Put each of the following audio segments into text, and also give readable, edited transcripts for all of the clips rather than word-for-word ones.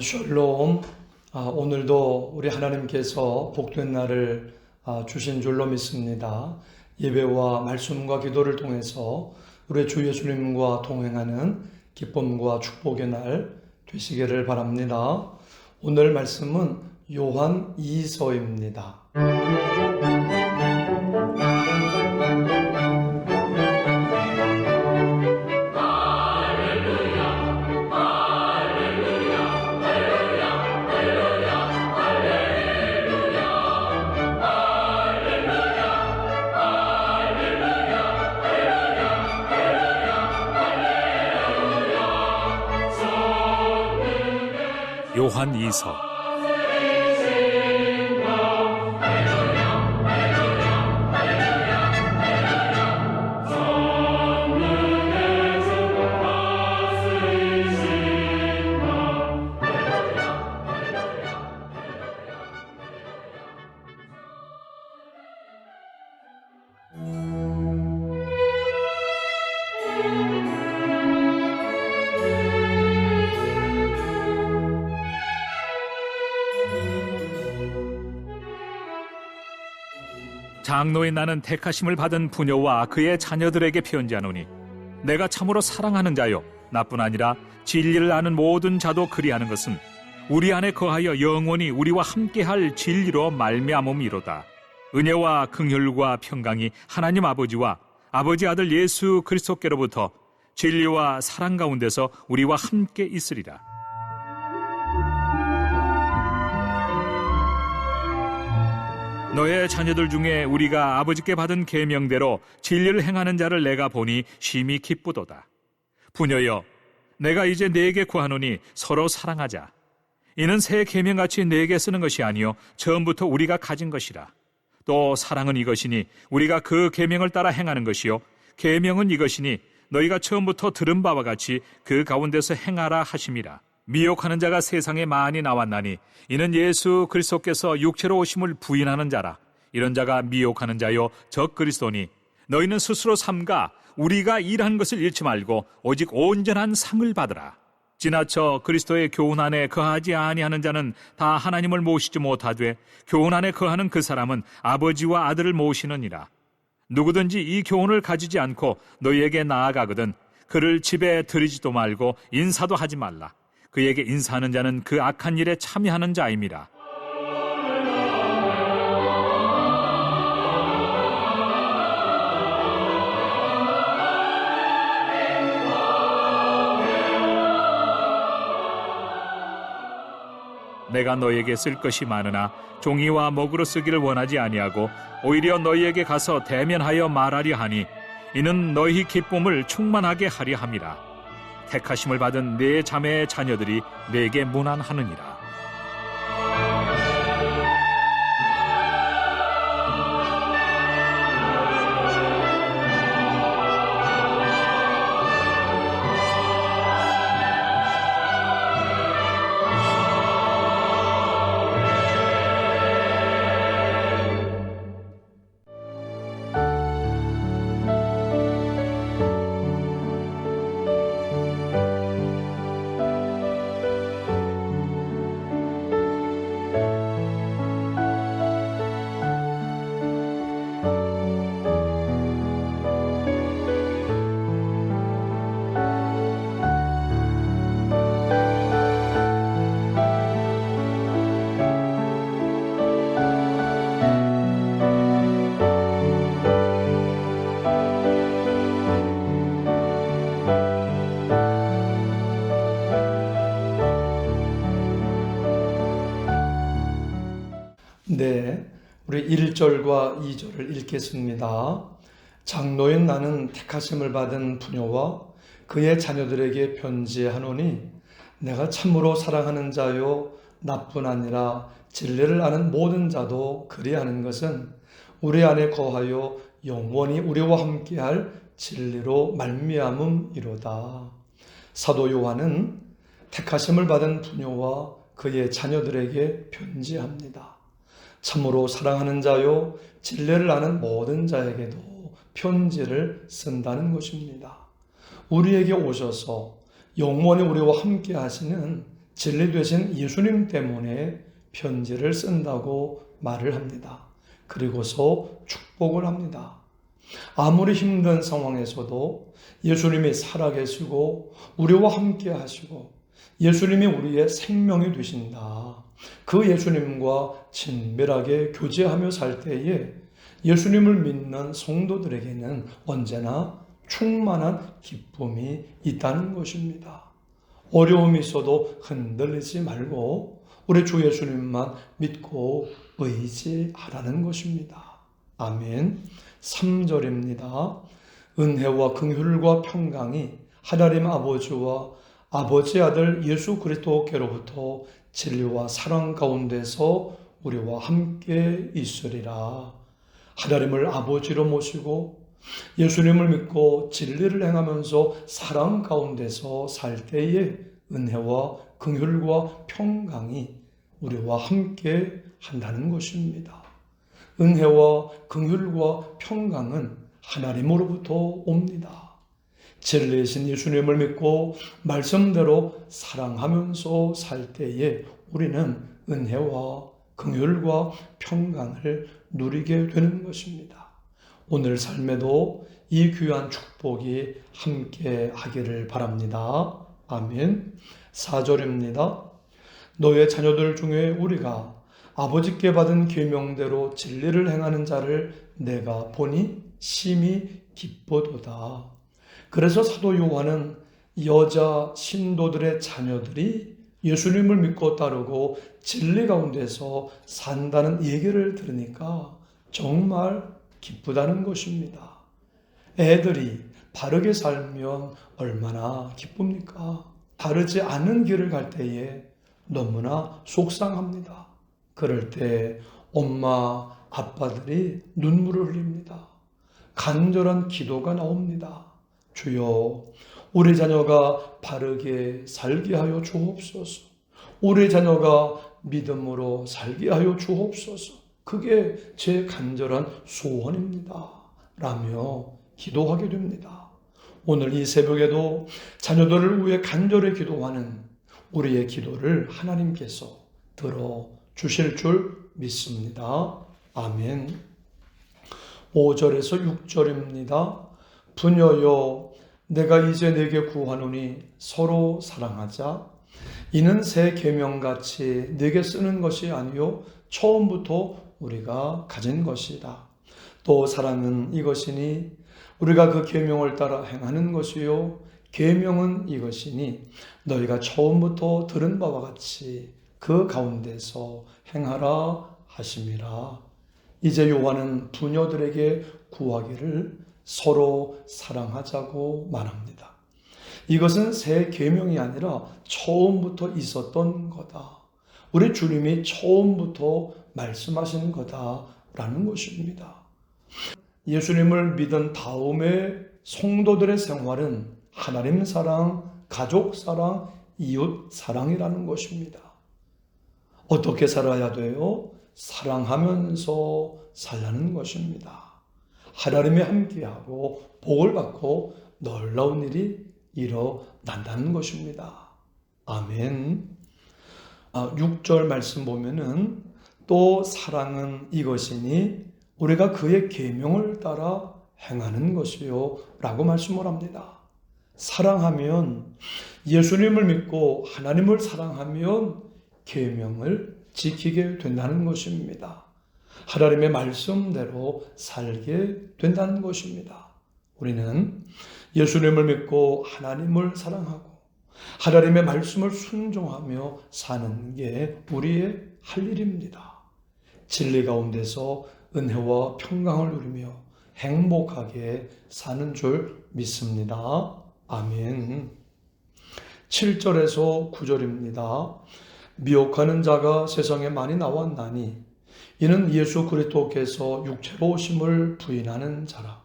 샬롬. 오늘도 우리 하나님께서 복된 날을 주신 줄로 믿습니다. 예배와 말씀과 기도를 통해서 우리 주 예수님과 동행하는 기쁨과 축복의 날 되시기를 바랍니다. 오늘 말씀은 요한 2서입니다. 요한 2서. 장로인 나는 택하심을 받은 부녀와 그의 자녀들에게 편지하노니, 내가 참으로 사랑하는 자요 나뿐 아니라 진리를 아는 모든 자도 그리하는 것은 우리 안에 거하여 영원히 우리와 함께할 진리로 말미암음이로다. 은혜와 긍휼과 평강이 하나님 아버지와 아버지 아들 예수 그리스도께로부터 진리와 사랑 가운데서 우리와 함께 있으리라. 너의 자녀들 중에 우리가 아버지께 받은 계명대로 진리를 행하는 자를 내가 보니 심히 기쁘도다. 부녀여, 내가 이제 네게 구하노니 서로 사랑하자. 이는 새 계명같이 네게 쓰는 것이 아니요 처음부터 우리가 가진 것이라. 또 사랑은 이것이니 우리가 그 계명을 따라 행하는 것이요 계명은 이것이니 너희가 처음부터 들은 바와 같이 그 가운데서 행하라 하심이라. 미혹하는 자가 세상에 많이 나왔나니 이는 예수 그리스도께서 육체로 오심을 부인하는 자라. 이런 자가 미혹하는 자요 적 그리스도니 너희는 스스로 삼가 우리가 일한 것을 잃지 말고 오직 온전한 상을 받으라. 지나쳐 그리스도의 교훈 안에 거하지 아니하는 자는 다 하나님을 모시지 못하되 교훈 안에 거하는 그 사람은 아버지와 아들을 모시느니라. 누구든지 이 교훈을 가지지 않고 너희에게 나아가거든 그를 집에 들이지도 말고 인사도 하지 말라. 그에게 인사하는 자는 그 악한 일에 참여하는 자임이라. 내가 너희에게 쓸 것이 많으나 종이와 먹으로 쓰기를 원하지 아니하고 오히려 너희에게 가서 대면하여 말하려 하니 이는 너희 기쁨을 충만하게 하려 함이라. 택하심을 받은 네 자매의 자녀들이 내게 문안하느니라. 네, 우리 1절과 2절을 읽겠습니다. 장로인 나는 택하심을 받은 부녀와 그의 자녀들에게 편지하노니 내가 참으로 사랑하는 자요 나뿐 아니라 진리를 아는 모든 자도 그리하는 것은 우리 안에 거하여 영원히 우리와 함께할 진리로 말미암음이로다. 사도 요한은 택하심을 받은 부녀와 그의 자녀들에게 편지합니다. 참으로 사랑하는 자요 진리를 아는 모든 자에게도 편지를 쓴다는 것입니다. 우리에게 오셔서 영원히 우리와 함께 하시는 진리 되신 예수님 때문에 편지를 쓴다고 말을 합니다. 그리고서 축복을 합니다. 아무리 힘든 상황에서도 예수님이 살아계시고 우리와 함께 하시고 예수님이 우리의 생명이 되신다. 그 예수님과 친밀하게 교제하며 살 때에 예수님을 믿는 성도들에게는 언제나 충만한 기쁨이 있다는 것입니다. 어려움이 있어도 흔들리지 말고 우리 주 예수님만 믿고 의지하라는 것입니다. 아멘. 3절입니다. 은혜와 긍휼과 평강이 하나님 아버지와 아버지 아들 예수 그리스도께로부터 진리와 사랑 가운데서 우리와 함께 있으리라. 하나님을 아버지로 모시고 예수님을 믿고 진리를 행하면서 사랑 가운데서 살 때에 은혜와 긍휼과 평강이 우리와 함께 한다는 것입니다. 은혜와 긍휼과 평강은 하나님으로부터 옵니다. 진리이신 예수님을 믿고 말씀대로 사랑하면서 살 때에 우리는 은혜와 긍휼과 평강을 누리게 되는 것입니다. 오늘 삶에도 이 귀한 축복이 함께 하기를 바랍니다. 아멘. 4절입니다. 너의 자녀들 중에 우리가 아버지께 받은 계명대로 진리를 행하는 자를 내가 보니 심히 기쁘도다. 그래서 사도 요한은 여자 신도들의 자녀들이 예수님을 믿고 따르고 진리 가운데서 산다는 얘기를 들으니까 정말 기쁘다는 것입니다. 애들이 바르게 살면 얼마나 기쁩니까? 바르지 않은 길을 갈 때에 너무나 속상합니다. 그럴 때 엄마, 아빠들이 눈물을 흘립니다. 간절한 기도가 나옵니다. 주여, 우리 자녀가 바르게 살게 하여 주옵소서. 우리 자녀가 믿음으로 살게 하여 주옵소서. 그게 제 간절한 소원입니다. 라며 기도하게 됩니다. 오늘 이 새벽에도 자녀들을 위해 간절히 기도하는 우리의 기도를 하나님께서 들어주실 줄 믿습니다. 아멘. 5절에서 6절입니다. 부녀여, 내가 이제 네게 구하노니 서로 사랑하자. 이는 새 계명같이 네게 쓰는 것이 아니요 처음부터 우리가 가진 것이다. 또 사랑은 이것이니 우리가 그 계명을 따라 행하는 것이요 계명은 이것이니 너희가 처음부터 들은 바와 같이 그 가운데서 행하라 하심이라. 이제 요한은 부녀들에게 구하기를 서로 사랑하자고 말합니다. 이것은 새 계명이 아니라 처음부터 있었던 거다. 우리 주님이 처음부터 말씀하시는 거다라는 것입니다. 예수님을 믿은 다음에 성도들의 생활은 하나님 사랑, 가족 사랑, 이웃 사랑이라는 것입니다. 어떻게 살아야 돼요? 사랑하면서 살라는 것입니다. 하나님이 함께하고 복을 받고 놀라운 일이 일어난다는 것입니다. 아멘. 6절 말씀 보면은 또 사랑은 이것이니 우리가 그의 계명을 따라 행하는 것이요 라고 말씀을 합니다. 사랑하면, 예수님을 믿고 하나님을 사랑하면 계명을 지키게 된다는 것입니다. 하나님의 말씀대로 살게 된다는 것입니다. 우리는 예수님을 믿고 하나님을 사랑하고 하나님의 말씀을 순종하며 사는 게 우리의 할 일입니다. 진리 가운데서 은혜와 평강을 누리며 행복하게 사는 줄 믿습니다. 아멘. 7절에서 9절입니다. 미혹하는 자가 세상에 많이 나왔나니 이는 예수 그리스도께서 육체로 오심을 부인하는 자라.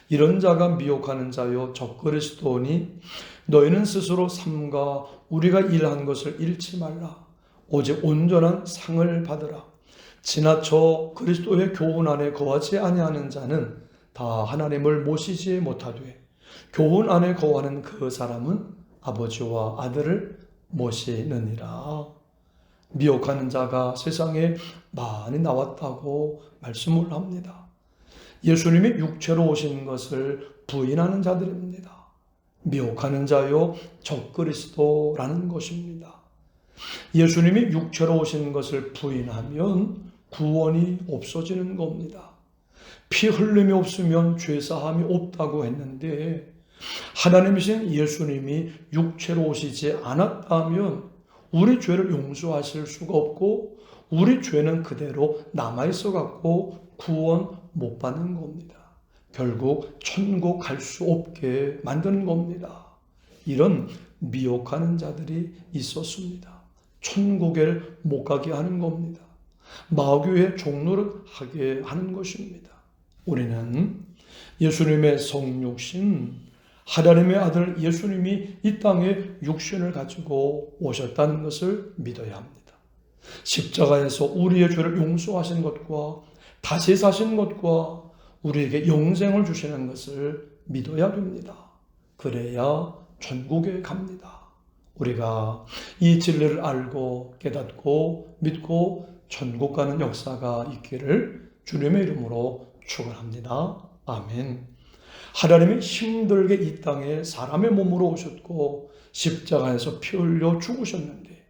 이런 자가 미혹하는 자요 적 그리스도니 너희는 스스로 삼가 우리가 일한 것을 잃지 말라. 오직 온전한 상을 받으라. 지나쳐 그리스도의 교훈 안에 거하지 아니하는 자는 다 하나님을 모시지 못하되 교훈 안에 거하는 그 사람은 아버지와 아들을 모시느니라. 미혹하는 자가 세상에 많이 나왔다고 말씀을 합니다. 예수님이 육체로 오신 것을 부인하는 자들입니다. 미혹하는 자요 적그리스도라는 것입니다. 예수님이 육체로 오신 것을 부인하면 구원이 없어지는 겁니다. 피 흘림이 없으면 죄사함이 없다고 했는데 하나님이신 예수님이 육체로 오시지 않았다면 우리 죄를 용서하실 수가 없고 우리 죄는 그대로 남아있어 갖고 구원 못 받는 겁니다. 결국 천국 갈 수 없게 만드는 겁니다. 이런 미혹하는 자들이 있었습니다. 천국에 못 가게 하는 겁니다. 마귀의 종노릇 하게 하는 것입니다. 우리는 예수님의 성육신, 하나님의 아들 예수님이 이 땅에 육신을 가지고 오셨다는 것을 믿어야 합니다. 십자가에서 우리의 죄를 용서하신 것과 다시 사신 것과 우리에게 영생을 주시는 것을 믿어야 됩니다. 그래야 천국에 갑니다. 우리가 이 진리를 알고 깨닫고 믿고 천국 가는 역사가 있기를 주님의 이름으로 축원합니다. 아멘. 하나님이 힘들게 이 땅에 사람의 몸으로 오셨고 십자가에서 피 흘려 죽으셨는데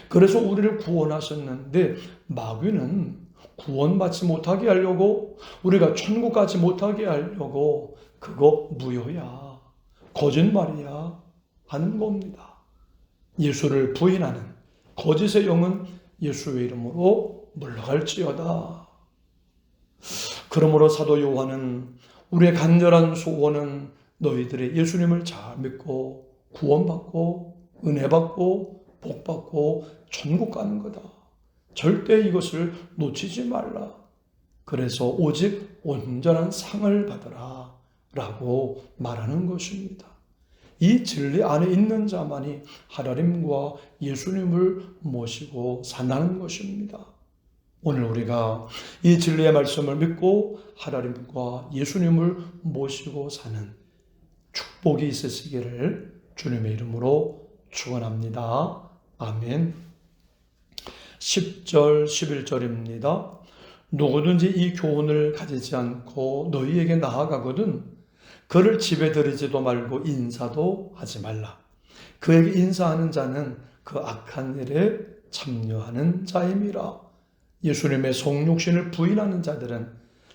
그래서 우리를 구원하셨는데 마귀는 구원받지 못하게 하려고 우리가 천국 가지 못하게 하려고 그거 무효야, 거짓말이야 하는 겁니다. 예수를 부인하는 거짓의 영은 예수의 이름으로 물러갈지어다. 그러므로 사도 요한은 우리의 간절한 소원은 너희들이 예수님을 잘 믿고 구원받고 은혜받고 복받고 천국 가는 거다. 절대 이것을 놓치지 말라. 그래서 오직 온전한 상을 받으라 라고 말하는 것입니다. 이 진리 안에 있는 자만이 하나님과 예수님을 모시고 산다는 것입니다. 오늘 우리가 이 진리의 말씀을 믿고 하나님과 예수님을 모시고 사는 축복이 있으시기를 주님의 이름으로 축원합니다. 아멘. 10절, 11절입니다. 누구든지 이 교훈을 가지지 않고 너희에게 나아가거든 그를 집에 들이지도 말고 인사도 하지 말라. 그에게 인사하는 자는 그 악한 일에 참여하는 자임이라. 예수님의 성육신을 부인하는 자들은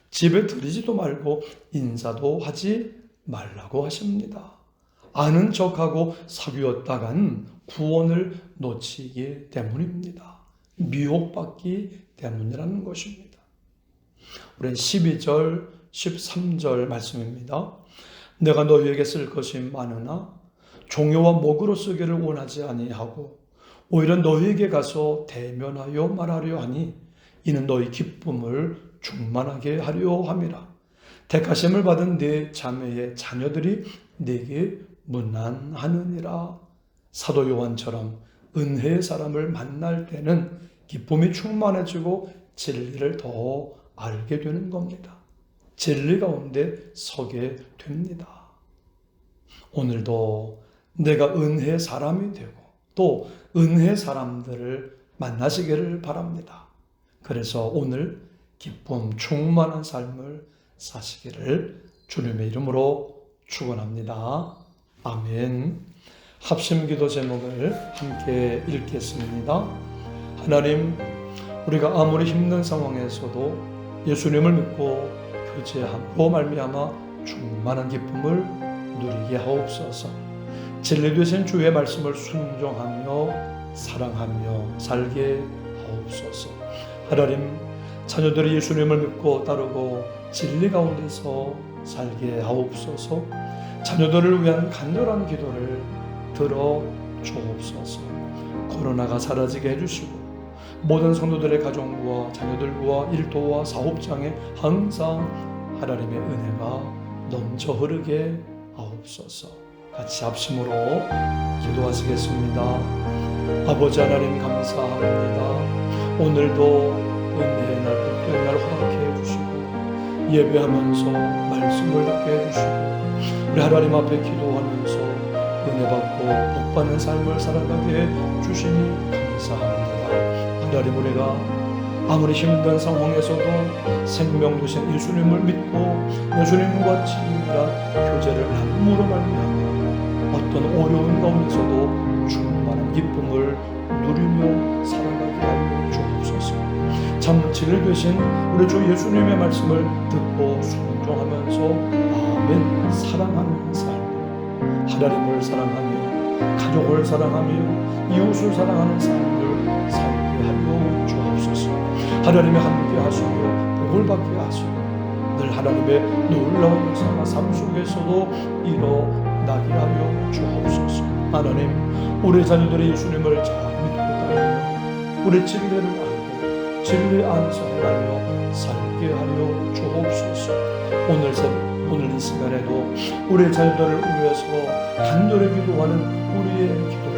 집에 들이지도 말고 인사도 하지 말라고 하십니다. 아는 척하고 사귀었다간 구원을 놓치기 때문입니다. 미혹받기 때문이라는 것입니다. 우리 12절, 13절 말씀입니다. 내가 너희에게 쓸 것이 많으나 종려와 목으로 쓰기를 원하지 아니하고 오히려 너희에게 가서 대면하여 말하려 하니 이는 너희 기쁨을 충만하게 하려 함이라. 택하심을 받은 네 자매의 자녀들이 네게 문안하느니라. 사도 요한처럼 은혜의 사람을 만날 때는 기쁨이 충만해지고 진리를 더 알게 되는 겁니다. 진리 가운데 서게 됩니다. 오늘도 내가 은혜의 사람이 되고 또 은혜의 사람들을 만나시기를 바랍니다. 그래서 오늘 기쁨 충만한 삶을 사시기를 주님의 이름으로 축원합니다. 아멘. 합심기도 제목을 함께 읽겠습니다. 하나님, 우리가 아무리 힘든 상황에서도 예수님을 믿고 교제함으로 말미암아 충만한 기쁨을 누리게 하옵소서. 진리 되신 주의 말씀을 순종하며 사랑하며 살게 하옵소서. 하나님, 자녀들이 예수님을 믿고 따르고 진리 가운데서 살게 하옵소서. 자녀들을 위한 간절한 기도를 들어 주옵소서. 코로나가 사라지게 해주시고 모든 성도들의 가정과 자녀들과 일터와 사업장에 항상 하나님의 은혜가 넘쳐 흐르게 하옵소서. 같이 합심으로 기도하시겠습니다. 아버지 하나님 감사합니다. 오늘도 은혜의 날 복된 날 허락해 주시고 예배하면서 말씀을 듣게 해주시고 우리 하나님 앞에 기도하면서 은혜 받고 복 기뻐하는 삶을 살아가게 해 주시니 감사합니다. 하나님, 우리가 아무리 힘든 상황에서도 생명 되신 예수님을 믿고 예수님과 친밀한 교제를 나눔으로 말미암아 어떤 어려운 가운데서도 충만한 기쁨을 누리며 살아가게 하여 주옵소서. 참 진리 되신 우리 주 예수님의 말씀을 듣고 순종하면서 아멘 사랑하는 삶, 하나님을 사랑하며 가족을 사랑하며 이웃을 사랑하는 삶을 살게 하여 주옵소서. 하나님의 함께 하시고 복을 받게 하시고 늘 하나님의 놀라운 역사가 삶 속에서도 일어나게 하여 주옵소서. 하나님, 우리 자녀들이 예수님을 잘 믿고 따르며 우리 진리를 알고 진리 안에서 행하며 살게 하여 주옵소서. 오늘 이 시간에도 우리 자녀들을 위해서 간절히 기도하는 우리의 기도를,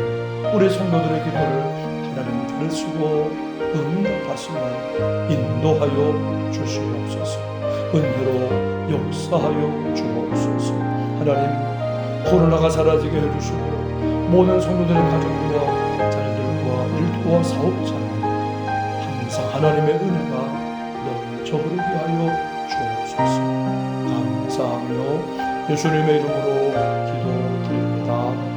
우리 성도들의 기도를 하나님 들으시고 응답하시며 인도하여 주시옵소서. 은혜로 역사하여 주옵소서. 하나님, 코로나가 사라지게 해주시고 모든 성도들의 가정과 자녀들과 일터와 사업자는 항상 하나님의 은혜가 넘쳐 흐르게 하여 주옵소서. 감사하며 예수님의 이름으로 기도드립니다.